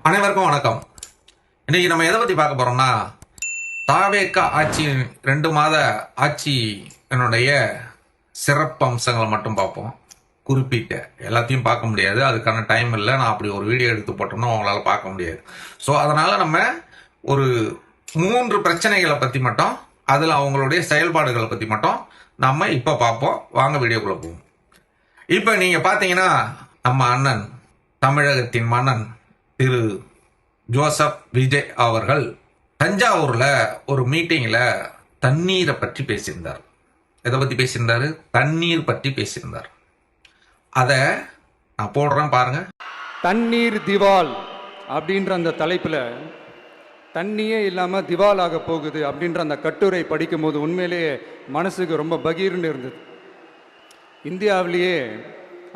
அனைவருக்கும் வணக்கம். இன்னைக்கு நம்ம எதை பத்தி பார்க்க போறோம்னா, தாவேகா ஆட்சி 2 மாத ஆட்சி என்னுடைய சிறப்பு அம்சங்களை மட்டும் பார்ப்போம். குறிப்பிட்ட எல்லாத்தையும் பார்க்க முடியாது, அதுக்கான டைம் இல்லை. நான் அப்படி ஒரு வீடியோ எடுத்து போட்டோம்னா அவங்களால பார்க்க முடியாது. ஸோ அதனால நம்ம ஒரு 3 பிரச்சனைகளை பத்தி மட்டும், அதுல அவங்களுடைய செயல்பாடுகளை பத்தி மட்டும் நம்ம இப்ப பார்ப்போம். வாங்க வீடியோக்குள்ள போவோம். இப்ப நீங்க பாத்தீங்கன்னா, நம்ம அண்ணன் தமிழகத்தின் மன்னன் திரு ஜோசப் விஜய் அவர்கள் தஞ்சாவூர்ல ஒரு மீட்டிங்ல தண்ணீரை பற்றி பேசியிருந்தார். எதை பத்தி பேசியிருந்தாரு? தண்ணீர் பற்றி பேசியிருந்தார். அத நான் போடுறேன் பாருங்க. தண்ணீர் திவால் அப்படின்ற அந்த தலைப்புல தண்ணியே இல்லாம திவால் ஆக போகுது அப்படின்ற அந்த கட்டுரை படிக்கும் போது உண்மையிலேயே மனசுக்கு ரொம்ப பகீர்னு இருந்தது. இந்தியாவிலேயே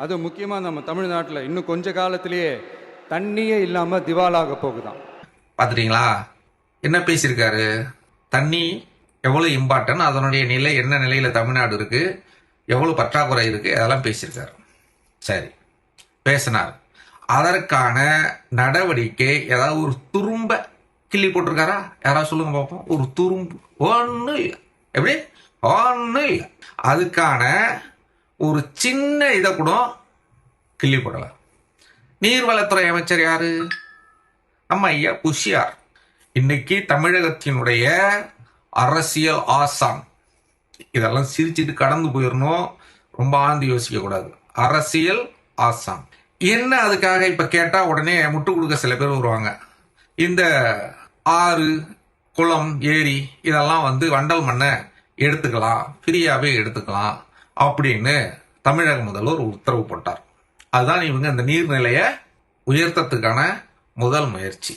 அது முக்கியமாக நம்ம தமிழ்நாட்டில் இன்னும் கொஞ்ச காலத்திலேயே தண்ணியே இல்லாம திவாலாக போகுதான். பார்த்துட்டீங்களா என்ன பேசியிருக்காரு? தண்ணி எவ்வளவு இம்பார்ட்டன், அதனுடைய நிலை என்ன நிலையில தமிழ்நாடு இருக்கு, எவ்வளவு பற்றாக்குறை இருக்கு, அதெல்லாம் பேசியிருக்காரு. சரி, பேசினார். அதற்கான நடவடிக்கை ஏதாவது ஒரு துரும்ப கிள்ளி போட்டிருக்காரா? யாராவது சொல்லுங்க பார்ப்போம். ஒரு துரும்பு ஒன்றும் இல்லை. எப்படி? ஒன்றும் இல்லை. அதுக்கான ஒரு சின்ன இதை கூட கிள்ளி போடல. நீர்வளத்துறை அமைச்சர் யாரு? நம்ம ஐயா புஷியார். இன்னைக்கு தமிழகத்தினுடைய அரசியல் ஆசான். இதெல்லாம் சிரிச்சிட்டு கடந்து போயிடணும், ரொம்ப ஆழ்ந்து யோசிக்க கூடாது. அரசியல் ஆசான் என்ன? அதுக்காக இப்ப கேட்டா உடனே முட்டு கொடுக்க சில பேர் வருவாங்க. இந்த ஆறு, குளம், ஏரி இதெல்லாம் வண்டல் மண்ணை எடுத்துக்கலாம், ஃப்ரீயாவே எடுத்துக்கலாம் அப்படின்னு தமிழக முதல்வர் உத்தரவு போட்டார். அதுதான் இவங்க இந்த நீர்நிலையை உயர்த்தத்துக்கான முதல் முயற்சி.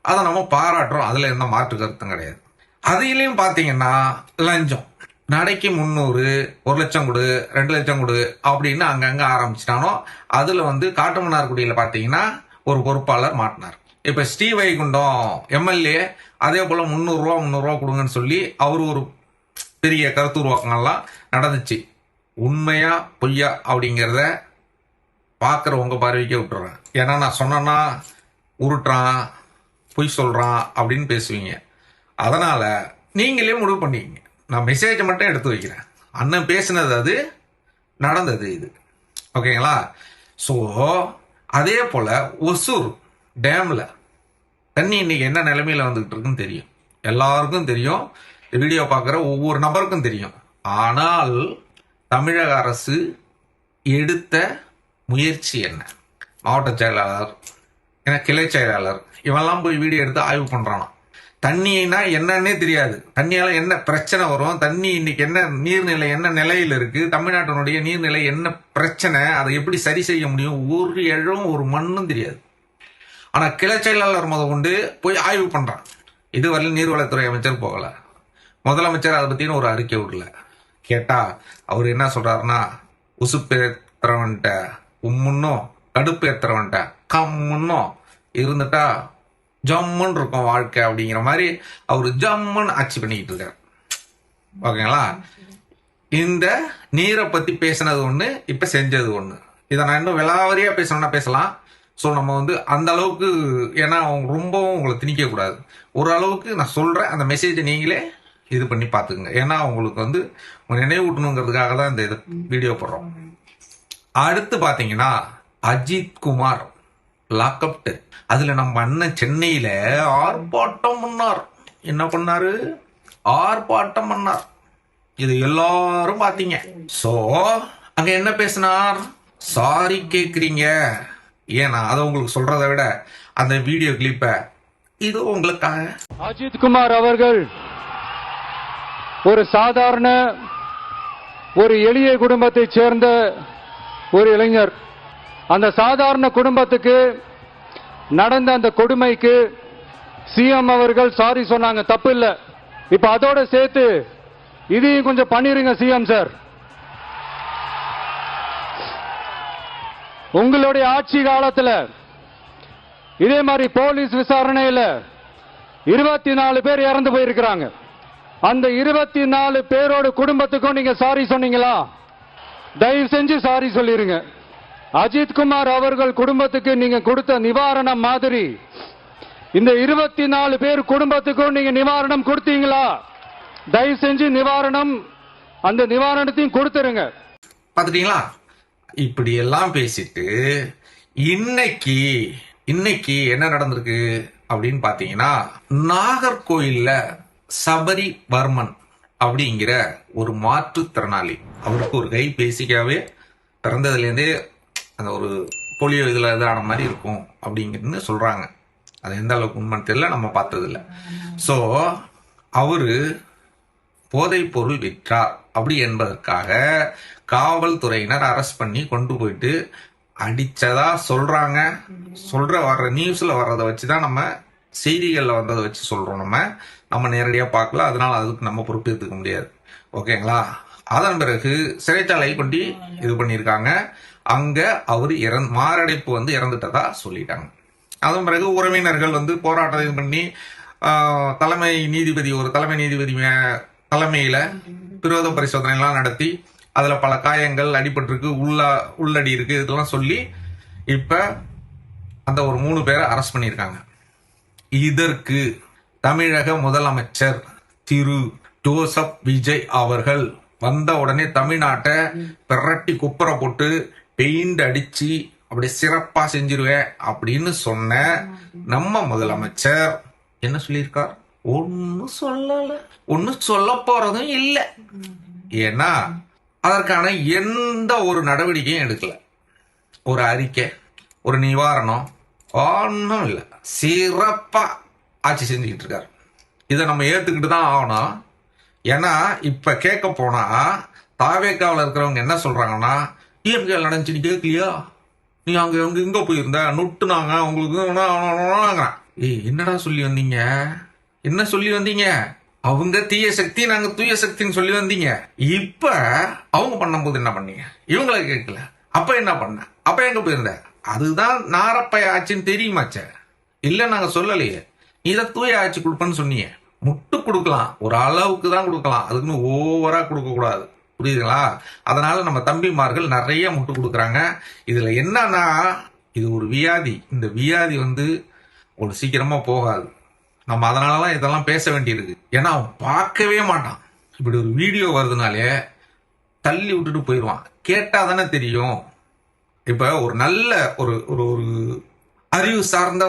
அதை நம்ம பாராட்டுறோம், அதுல எந்த மாற்று கருத்தும் கிடையாது. அதிலையும் பாத்தீங்கன்னா லஞ்சம், நடைக்கு 300, 1 லட்சம் கொடு, 2 லட்சம் கொடு அப்படின்னு அங்கங்க ஆரம்பிச்சிட்டானோ. அதுல காட்டுமன்னார்குடியில பாத்தீங்கன்னா ஒரு பொறுப்பாளர் மாட்டினார். இப்ப ஸ்ரீவைகுண்டம் எம்எல்ஏ அதே போல 300 ரூபா 300 ரூபா கொடுங்கன்னு சொல்லி அவரு ஒரு பெரிய கருத்து உருவாக்கங்கள்லாம் நடந்துச்சு. உண்மையா பொய்யா அப்படிங்கிறத பார்க்குறவங்க பார்வைக்கே விட்டுறேன். ஏன்னா நான் சொன்னா உருட்டுறான், பொய் சொல்றான் அப்படின்னு பேசுவீங்க. அதனால நீங்களே முடிவு பண்ணிக்கங்க. நான் மெசேஜை மட்டும் எடுத்து வைக்கிறேன். அண்ணன் பேசினது அது, நடந்தது இது. ஓகேங்களா? ஸோ அதே போல ஒசூர் டேம்ல தண்ணி இன்னைக்கு என்ன நிலைமையில வந்துகிட்டு இருக்குன்னு தெரியும், எல்லாருக்கும் தெரியும். வீடியோ பார்க்குற ஒவ்வொரு நபருக்கும் தெரியும். ஆனால் தமிழக அரசு எடுத்த முயற்சி என்ன? மாவட்ட செயலாளர், கிளை செயலாளர் இவெல்லாம் போய் வீடியோ எடுத்து ஆய்வு பண்றானா. தண்ணினா என்னன்னே தெரியாது, தண்ணியால என்ன பிரச்சனை வரும், தண்ணி இன்னைக்கு என்ன நீர்நிலை என்ன நிலையில் இருக்கு, தமிழ்நாட்டினுடைய நீர்நிலை என்ன பிரச்சனை, அதை எப்படி சரி செய்ய முடியும், ஒரு இழம் ஒரு மண்ணும் தெரியாது. ஆனா கிளை செயலாளர் கொண்டு போய் ஆய்வு பண்றான். இதுவரையில் நீர்வளத்துறை அமைச்சர் போகல, முதலமைச்சர் அதை பத்தின ஒரு அறிக்கை விடல. கேட்டா அவர் என்ன சொல்றாருன்னா, உசுப்பேத்திரவன்ட்ட உம்முன்னும் கடுப்பு ஏத்துறவன்ட்ட கம்முன்னும் இருந்துட்டா ஜம்முன்னு இருக்கும் வாழ்க்கை அப்படிங்கிற மாதிரி அவரு ஜம்முன்னு ஆட்சி பண்ணிக்கிட்டு இருக்காரு. ஓகேங்களா? இந்த நீரை பத்தி பேசினது ஒண்ணு, இப்ப செஞ்சது ஒண்ணு. இதை நான் இன்னும் விலாவரியா பேசணும்னா பேசலாம். ஸோ நம்ம அந்த அளவுக்கு, ஏன்னா ரொம்பவும் உங்களை திணிக்க கூடாது. ஒரு அளவுக்கு நான் சொல்றேன், அந்த மெசேஜை நீங்களே இது பண்ணி பார்த்துக்குங்க. ஏன்னா உங்களுக்கு நினைவூட்டணுங்கிறதுக்காக தான் இந்த வீடியோ போடுறோம். அடுத்து பாத்தீங்கன்னா அஜித் குமார் லாக்அப் டெத். அதுல நம்ம அண்ணன் சென்னையில ஆர்ப்பாட்டம் பண்ணார். என்ன பண்ணாரு? ஆர்ப்பாட்டம் பண்ணார். இது எல்லாரும் பாத்தீங்க. சோ அங்க என்ன பேசினார்? சாரி கேக்குறீங்க. ஏன்னா அதை உங்களுக்கு சொல்றதை விட அந்த வீடியோ கிளிப்ப இது உங்களுக்காக. அஜித் குமார் அவர்கள் ஒரு சாதாரண ஒரு எளிய குடும்பத்தை சேர்ந்த ஒரு இளைஞர். அந்த சாதாரண குடும்பத்துக்கு நடந்த அந்த கொடுமைக்கு சிஎம் அவர்கள் சாரி சொன்னாங்க, தப்பு இல்ல. இப்ப அதோட சேர்த்து இதையும் கொஞ்சம் பண்ணிருங்க சிஎம் சார். உங்களுடைய ஆட்சி காலத்துல இதே மாதிரி போலீஸ் விசாரணையில 24 பேர் இறந்து போயிருக்கிறாங்க. அந்த 24 பேரோட குடும்பத்துக்கும் நீங்க சாரி சொன்னீங்களா? தயவு செஞ்சு சாரி சொல்லிருங்க. அஜித் குமார் அவர்கள் குடும்பத்துக்கு நீங்க கொடுத்த நிவாரணம் மாதிரி இந்த 24 பேர் குடும்பத்துக்கும் நீங்க நிவாரணம் கொடுத்தீங்களா? தயவு செஞ்சு அந்த நிவாரணத்தையும் கொடுத்துருங்க. பாத்துட்டீங்களா? இப்படி எல்லாம் பேசிட்டு இன்னைக்கு என்ன நடந்திருக்கு அப்படின்னு பாத்தீங்கன்னா, நாகர்கோயில்ல சபரிவர்மன் அப்படிங்கிற ஒரு மாற்றுத்திறனாளி, அவருக்கு ஒரு கை பேசிக்காவே பிறந்ததுலேருந்தே அந்த ஒரு போலியோ இதுல இதான மாதிரி இருக்கும் அப்படிங்கிறது சொல்றாங்க. அது எந்த அளவுக்கு உண்மைன்னு தெரியல, நம்ம பார்த்தது இல்லை. ஸோ அவரு போதைப் பொருள் விற்றார் அப்படி என்பதற்காக காவல்துறையினர் அரெஸ்ட் பண்ணி கொண்டு போயிட்டு அடிச்சதா சொல்றாங்க. வர்ற நியூஸ்ல வர்றதை வச்சுதான் நம்ம செய்திகள்ல வந்ததை வச்சு சொல்றோம். நம்ம நேரடியா பார்க்கல, அதனால அதுக்கு நம்ம பொறுப்பேற்றுக்க முடியாது. ஓகேங்களா? அதன் பிறகு சிறைச்சாலை கொண்டு இது பண்ணியிருக்காங்க. அங்க அவரு மாரடைப்பு இறந்துட்டதா சொல்லிட்டாங்க. அதன் பிறகு உறவினர்கள் போராட்டம் பண்ணி தலைமை நீதிபதி தலைமையில பிரேத பரிசோதனை எல்லாம் நடத்தி அதுல பல காயங்கள் அடிபட்டிருக்கு, உள்ளடி இருக்கு, இதெல்லாம் சொல்லி இப்ப அந்த ஒரு 3 பேரை அரெஸ்ட் பண்ணியிருக்காங்க. இதற்கு தமிழக முதலமைச்சர் திரு ஜோசப் விஜய் அவர்கள் வந்த உடனே தமிழ்நாட்டை பிரட்டி குப்புற போட்டு பெயிண்ட் அடிச்சு அப்படி சிறப்பா செஞ்சிருவேன் அப்படின்னு சொன்ன நம்ம முதலமைச்சர் என்ன சொல்லியிருக்கார்? ஒன்னும் சொல்ல போறதும் இல்லை. ஏன்னா அதற்கான எந்த ஒரு நடவடிக்கையும் எடுக்கல. ஒரு அறிக்கை, ஒரு நிவாரணம் ஒன்றும் இல்லை. சிறப்பா ஆட்சி செஞ்சுக்கிட்டு இருக்காரு. இதை நம்ம ஏத்துக்கிட்டு தான் ஆகணும். ஏன்னா இப்ப கேட்க போனா தாவேக்காவில் இருக்கிறவங்க என்ன சொல்றாங்கன்னா, டிஎம்கே நடந்துச்சு, நீ கேட்கலையா? நீ அங்க இங்க போயிருந்த நுட்டுனாங்க உங்களுக்கு. என்னடா சொல்லி வந்தீங்க? என்ன சொல்லி வந்தீங்க? அவங்க தீய சக்தி, நாங்க தூய சக்தின்னு சொல்லி வந்தீங்க. இப்ப அவங்க பண்ணும்போது என்ன பண்ணீங்க? இவங்களை கேட்கல. அப்ப என்ன பண்ண? அப்ப எங்க போயிருந்த? அதுதான் நாரப்பய ஆட்சின்னு தெரியுமாச்ச? இல்ல நாங்க சொல்லலையே. இதை தூய ஆட்சி கொடுப்பேன்னு சொன்னீங்க. முட்டு கொடுக்கலாம், ஒரு அளவுக்கு தான் கொடுக்கலாம், அதுக்குன்னு ஓவரா கொடுக்க கூடாது. புரியுதுங்களா? அதனால நம்ம தம்பிமார்கள் நிறைய முட்டு கொடுக்குறாங்க. இதுல என்னன்னா, இது ஒரு வியாதி. இந்த வியாதி ஒரு சீக்கிரமா போகாது. நம்ம அதனாலதான் இதெல்லாம் பேச வேண்டியிருக்கு. ஏன்னா அவன் பார்க்கவே மாட்டான். இப்படி ஒரு வீடியோ வருதுனாலே தள்ளி விட்டுட்டு போயிடுவான். கேட்டா தானே தெரியும். இப்ப ஒரு நல்ல ஒரு ஒரு அறிவு சார்ந்த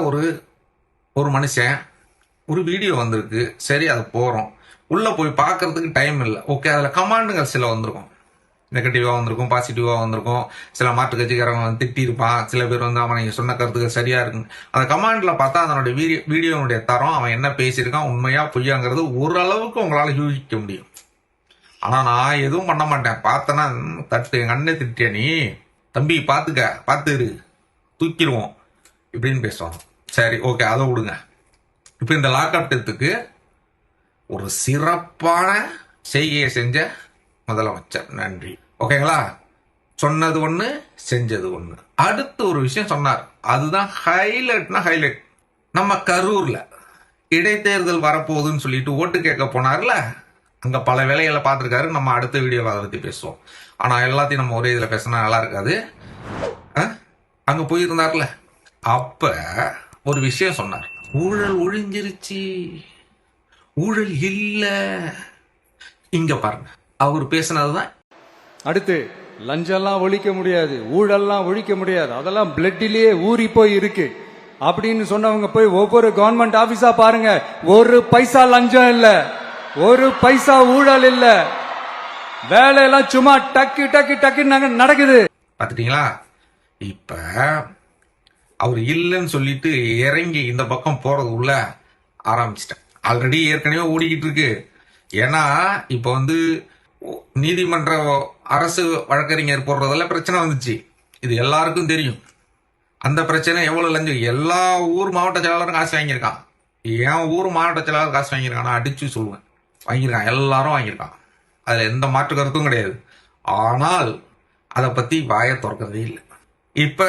ஒரு மனுஷன் ஒரு வீடியோ வந்திருக்கு, சரி அது போறோம், உள்ள போய் பார்க்கறதுக்கு டைம் இல்லை. ஓகே, அதுல கமாண்டுகள் சில வந்திருக்கும், நெகட்டிவா வந்திருக்கும், பாசிட்டிவா வந்திருக்கும். சில மாற்று கட்சிக்காரங்க திட்டி இருப்பான், சில பேர் அவன் நீங்க சொன்ன கருத்துக்கள் சரியா இருக்கு. அந்த கமாண்ட்ல பார்த்தா அதனுடைய வீடியோனுடைய தரம், அவன் என்ன பேசியிருக்கான், உண்மையா பொய்யாங்கிறது ஓரளவுக்கு உங்களால யூகிக்க முடியும். ஆனா நான் எதுவும் பண்ண மாட்டேன். பார்த்தனா தட்டு, எங்க அண்ணன் திட்டிய நீ தம்பி பார்த்துரு தூக்கிடுவோம் இப்படின்னு பேசுவாங்க. சரி, ஓகே, அதை விடுங்க. இப்ப இந்த லாக்அப் டெத்துக்கு ஒரு சிறப்பான செய்கையை செஞ்ச முதலமைச்சர், நன்றி. ஓகேங்களா? சொன்னது ஒண்ணு, செஞ்சது ஒண்ணு. அடுத்து ஒரு விஷயம் சொன்னார், அதுதான் ஹைலைட். நம்ம கரூர்ல இடைத்தேர்தல் வரப்போகுதுன்னு சொல்லிட்டு ஓட்டு கேட்க போனார்ல, அங்க பல வேலைகளை பார்த்திருக்காரு. நம்ம அடுத்த வீடியோவில் அதை பத்தி பேசுவோம். ஆனா எல்லாத்தையும் நம்ம ஒரே இதுல பேசினா நல்லா இருக்காது. அங்க போயிருந்தார்ல, அப்ப ஒரு விஷயம் சொன்னார். ஊழல் ஒழிஞ்சிருச்சு, ஊழல் இல்ல. இங்க பாருங்க, அவர் பேசினதுதான். அடுத்து லஞ்சம்லாம் ஒழிக்க முடியாது, ஊழல்லாம் ஒழிக்க முடியாது, அதெல்லாம் பிளட்டிலேயே ஊறி போய் இருக்கு அப்படின்னு சொன்னவங்க போய் ஒவ்வொரு கவர்மெண்ட் ஆபீஸா பாருங்க. ஒரு பைசா லஞ்சம் இல்ல, ஒரு பைசா ஊழல் இல்ல, வேலையெல்லாம் சும்மா டக்கு டக்கு டக்குன்னு நடக்குது. பாத்துட்டீங்களா? இப்ப அவர் இல்லைன்னு சொல்லிட்டு இறங்கி இந்த பக்கம் போறது உள்ள ஆரம்பிச்சிட்டேன். ஆல்ரெடி ஏற்கனவே ஓடிக்கிட்டு இருக்கு. ஏன்னா இப்ப நீதிமன்ற அரசு வழக்கறிஞர் போடுறதுல பிரச்சனை வந்துச்சு. இது எல்லாருக்கும் தெரியும். அந்த பிரச்சனை எவ்வளவு லஞ்சம், எல்லா ஊர் மாவட்ட செயலாளரும் காசு வாங்கியிருக்கான். என் ஊர் மாவட்ட செயலாளர் காசு வாங்கியிருக்கான், அடிச்சு சொல்லுவேன், வாங்கியிருக்கான், எல்லாரும் வாங்கியிருக்கான். அதுல எந்த மாற்று கருத்தும் கிடையாது. ஆனால் அதை பத்தி வாயை திறக்கிறதே இல்லை. இப்ப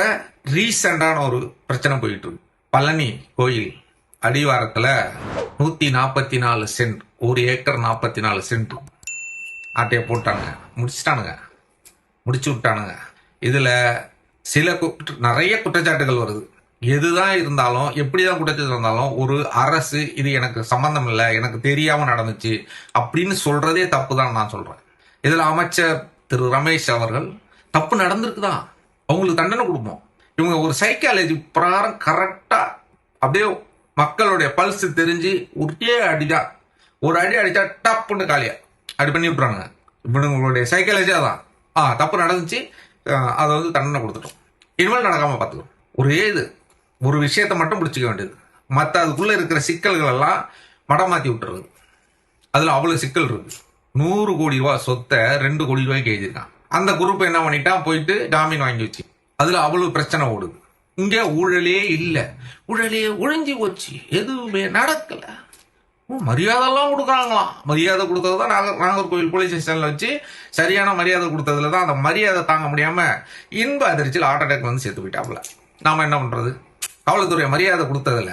ரீசெண்டான ஒரு பிரச்சனை போயிட்டு இருக்கு. பழனி கோயில் அடிவாரத்துல 144 சென்ட், 1 ஏக்கர் 44 சென்ட் ஆட்டைய போட்டானுங்க, முடிச்சு விட்டானுங்க. இதுல சில நிறைய குற்றச்சாட்டுகள் வருது. எதுதான் இருந்தாலும் எப்படிதான் குற்றச்சாட்டு இருந்தாலும் ஒரு அரசு இது எனக்கு சம்பந்தம் இல்லை, எனக்கு தெரியாம நடந்துச்சு அப்படின்னு சொல்றதே தப்பு தான் நான் சொல்றேன். இதுல அமைச்சர் திரு ரமேஷ் அவர்கள் தப்பு நடந்திருக்குதான், அவங்களுக்கு தண்டனை கொடுப்போம். இவங்க ஒரு சைக்காலஜி பிரகாரம் கரெக்டா அப்படியே மக்களுடைய பல்ஸ் தெரிஞ்சு ஒரே அடிதான், ஒரு அடி அடிச்சா டப்புன்னு காலியா அப்படி பண்ணி விட்டுறாங்க. இவங்களுடைய சைக்காலஜி அதான். தப்பு நடந்துச்சு, அதை வந்து தண்டனை கொடுத்துட்டோம், இனிமேல் நடக்காம பார்த்துக்கோ. ஒரே இது ஒரு விஷயத்தை மட்டும் பிடிச்சிக்க வேண்டியது, மற்ற அதுக்குள்ள இருக்கிற சிக்கல்கள் எல்லாம் மடம் மாத்தி விட்டுறது. அதுல அவ்வளவு சிக்கல் இருக்கு. 100 கோடி ரூபாய் சொத்தை 2 கோடி ரூபாய்க்கு எழுதியிருக்கான். அந்த குரூப் என்ன பண்ணிட்டான், போயிட்டு ஜாமீன் வாங்கி வச்சு அதுல அவ்வளவு பிரச்சனை ஓடுது. இங்க ஊழலே இல்ல, ஊழலே ஒழிஞ்சு போச்சு, எதுவுமே நடக்கல. மரியாதைலாம் கொடுக்குறாங்களாம். மரியாதை கொடுத்ததுதான் நாகர்கோவில் போலீஸ் ஸ்டேஷன்ல வச்சு சரியான மரியாதை கொடுத்ததுலதான் அந்த மரியாதை தாங்க முடியாம இன்ப அதிர்ச்சியில் ஹார்ட் அட்டாக் வந்து சேர்த்து போயிட்டாப்புல. நாம என்ன பண்றது, காவல்துறை மரியாதை கொடுத்ததுல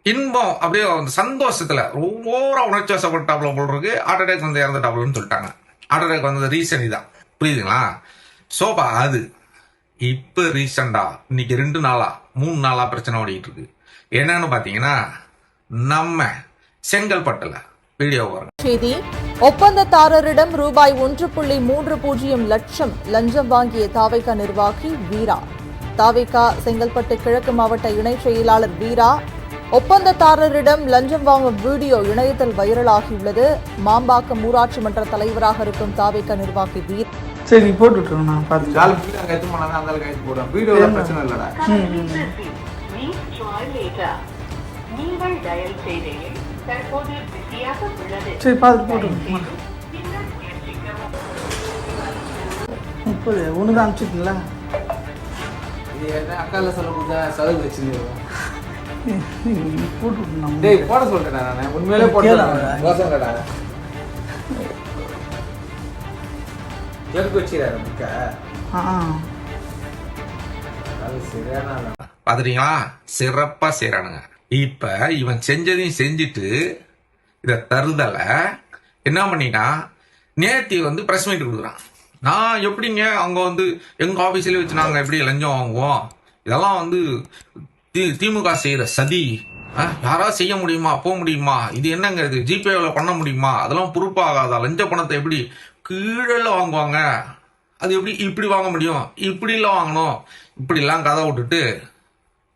இன்பம் அப்படியே அந்த சந்தோஷத்துல ஒவ்வொரு உணர்ச்சி வசப்பட்டாப்புல போல் இருக்கு, ஹார்ட் அட்டாக் வந்து இறந்துட்டாப்புலன்னு சொல்லிட்டாங்க. ஹார்ட் அட்டாக் வந்தது ரீசன் இதான், புரியுதுங்களா? சோபா அது இப்ப ரீசெண்டா இன்னைக்கு 2 நாளா 3 நாளா பிரச்சனை ஓடிட்டு இருக்கு. என்னன்னு பாத்தீங்கன்னா, நம்ம செங்கல்பட்டுல வீடியோ வரும் செய்தி. ஒப்பந்ததாரரிடம் ரூபாய் 1.30 லட்சம் லஞ்சம் வாங்கிய தாவேகா நிர்வாகி வீரா. தாவேகா செங்கல்பட்டு கிழக்கு மாவட்ட இணை செயலாளர் வீரா ஒப்பந்ததாரரிடம் லஞ்சம் வாங்கும் வீடியோ இணையத்தில் வைரலாகியுள்ளது. மாம்பாக்கம் ஊராட்சி மன்ற தலைவராக இருக்கும் தாவேகா நிர்வாகி வீரா. சரி போட்டு விட்டுருங்க, நான் பார்த்து வீடியோல பிரச்சனை இல்லடா. சரி பார்த்து போட்டுருங்க. 30 ஒன்று தான் அனுப்பிச்சிருக்கீங்களா? இது என்ன அக்கால சொல்ல கொடுத்தா செலவு வச்சுருக்கோம். போட்டு விட்டுருங்க. டேய் போட சொல்றேன் நான், உண்மையிலே போட்டேன். மோசங்கடா எதுக்கு வச்சுறாரு புக்க? அது சரியான பாத்துட்டீங்களா, சிறப்பா செய்யறானுங்க. இப்ப இவன் செஞ்சதையும் செஞ்சுட்டு இத தருதல என்ன பண்ணினா, நேத்தி வந்து பிரஸ் மீட் கொடுக்குறான். நான் எப்படிங்க அவங்க வந்து எங்க ஆபீஸ்ல வச்சு நாங்க எப்படி லஞ்சம் வாங்குவோம், இதெல்லாம் வந்து திமுக செய்யற சதி, யாராவது செய்ய முடியுமா, போக முடியுமா, இது என்னங்க இது ஜிபேல பண்ண முடியுமா, அதெல்லாம் பொறுப்பாகாதா, லஞ்ச பணத்தை எப்படி கீழே வாங்குவாங்க, அது எப்படி இப்படி வாங்க முடியும், இப்படி எல்லாம் வாங்கணும், இப்படி எல்லாம் கதை விட்டுட்டு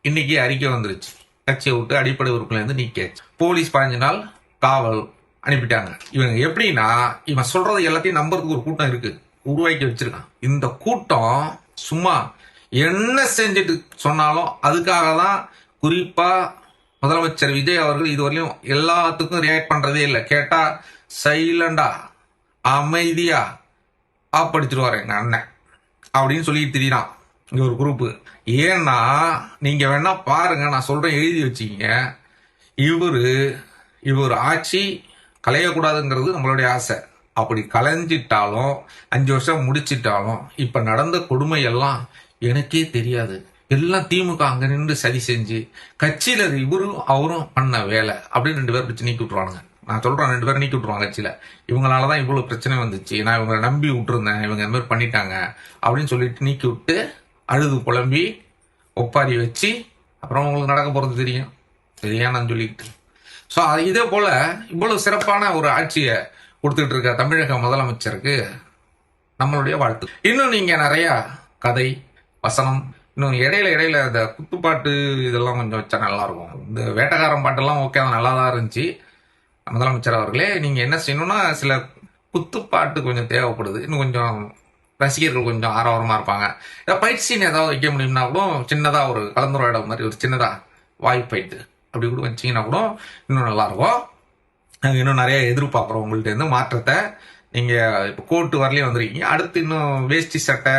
இன்னைக்கு அறிக்கை வந்துருச்சு. கட்சியை விட்டு அடிப்படை உறுப்பில இருந்து நீக்கியாச்சு. போலீஸ் 15 நாள் காவல் அனுப்பிட்டாங்க. இவங்க எப்படின்னா, இவன் சொல்றது எல்லாத்தையும் நம்புறதுக்கு ஒரு கூட்டம் இருக்கு, உருவாக்கி வச்சிருக்கான். இந்த கூட்டம் சும்மா என்ன செஞ்சுட்டு சொன்னாலும் அதுக்காக தான். குறிப்பா முதலமைச்சர் விஜய் அவர்கள் இதுவரையும் எல்லாத்துக்கும் ரியாக்ட் பண்றதே இல்லை. கேட்டா சைலண்டா அமைதியா ஆப்படிச்சிருவாரு எங்க அண்ணன் அப்படின்னு சொல்லிட்டு திரிறான் இங்க ஒரு குரூப். ஏன்னா நீங்க வேணா பாருங்க, நான் சொல்றேன் எழுதி வச்சுக்கீங்க. இவர் ஆட்சி கலையக்கூடாதுங்கிறது நம்மளுடைய ஆசை. அப்படி கலைஞ்சிட்டாலும் 5 வருஷம் முடிச்சிட்டாலும் இப்ப நடந்த கொடுமை எல்லாம் எனக்கே தெரியாது, எல்லாம் திமுக அங்க நின்று சதி செஞ்சு கட்சியில இவரும் அவரும் பண்ண வேலை அப்படின்னு 2 பேர் பிடிச்சு நீக்கி விட்டுருவானுங்க. நான் சொல்றேன் 2 பேரும் நீக்கி விட்டுருவாங்க கட்சியில. இவங்களாலதான் இவ்வளவு பிரச்சனை வந்துச்சு, நான் இவங்களை நம்பி விட்டுருந்தேன், இவங்க இந்த மாதிரி பண்ணிட்டாங்க அப்படின்னு சொல்லிட்டு நீக்கி விட்டு அழுது புலம்பி ஒப்பாரி வச்சு அப்புறம் உங்களுக்கு நடக்க போறது தெரியும் சரியா நான் சொல்லிக்கிட்டு. ஸோ இதே போல இவ்வளவு சிறப்பான ஒரு ஆட்சியை கொடுத்துட்டு இருக்க தமிழக முதலமைச்சருக்கு நம்மளுடைய வாழ்த்து. இன்னும் நீங்க நிறைய கதை வசனம், இன்னும் இடையில இந்த குத்துப்பாட்டு இதெல்லாம் கொஞ்சம் வச்சா நல்லா இருக்கும். இந்த வேட்டக்காரன் பாட்டெல்லாம் ஓகே தான், நல்லா தான் இருந்துச்சு. முதலமைச்சர் அவர்களே, நீங்க என்ன செய்யணும்னா சில குத்துப்பாட்டு கொஞ்சம் தேவைப்படுது, இன்னும் கொஞ்சம் ரசிகர்கள் கொஞ்சம் ஆரவாரமா இருப்பாங்க. ஃபைட் சீன் ஏதாவது வைக்க முடியும்னா கூட சின்னதா ஒரு கலந்துரையாடல் மாதிரி ஒரு சின்னதா வாய்ப்பு ஃபைட்டு அப்படி கூட வச்சிங்கன்னா கூட இன்னும் நல்லா இருக்கும். நாங்கள் இன்னும் நிறைய எதிர்பார்க்குறோம் உங்கள்கிட்ட இருந்து மாற்றத்தை. நீங்க இப்போ கோட்டு வரலையும் வந்திருக்கீங்க, அடுத்து இன்னும் வேஷ்டி சட்டை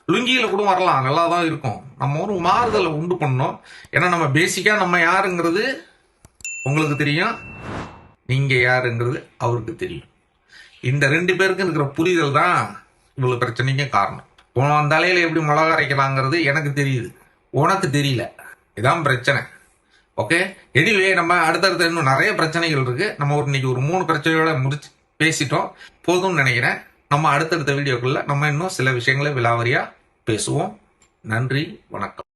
லுங்கியில கூட வரலாம், நல்லா தான் இருக்கும். நம்ம ஒரு மாறுதலை உண்டு பண்ணணும். ஏன்னா நம்ம பேசிக்கா நம்ம யாருங்கிறது உங்களுக்கு தெரியும், நீங்க யாருங்கிறது அவருக்கு தெரியும். இந்த 2 பேருக்கு இருக்கிற புரிதல் தான் இவ்வளவு பிரச்சனைக்கும் காரணம். உன் தலையில எப்படி மிளகா அரைக்கலாங்கிறது எனக்கு தெரியுது, உனக்கு தெரியல, இதான் பிரச்சனை. ஓகே, எனிவே நம்ம அடுத்தடுத்த இன்னும் நிறைய பிரச்சனைகள் இருக்கு. நம்ம இன்னைக்கு ஒரு 3 பிரச்சனையோட முடிச்சு பேசிட்டோம் போதும்னு நினைக்கிறேன். நம்ம அடுத்தடுத்த வீடியோக்குள்ள நம்ம இன்னும் சில விஷயங்களை விலாவரியா பேசுவோம். நன்றி, வணக்கம்.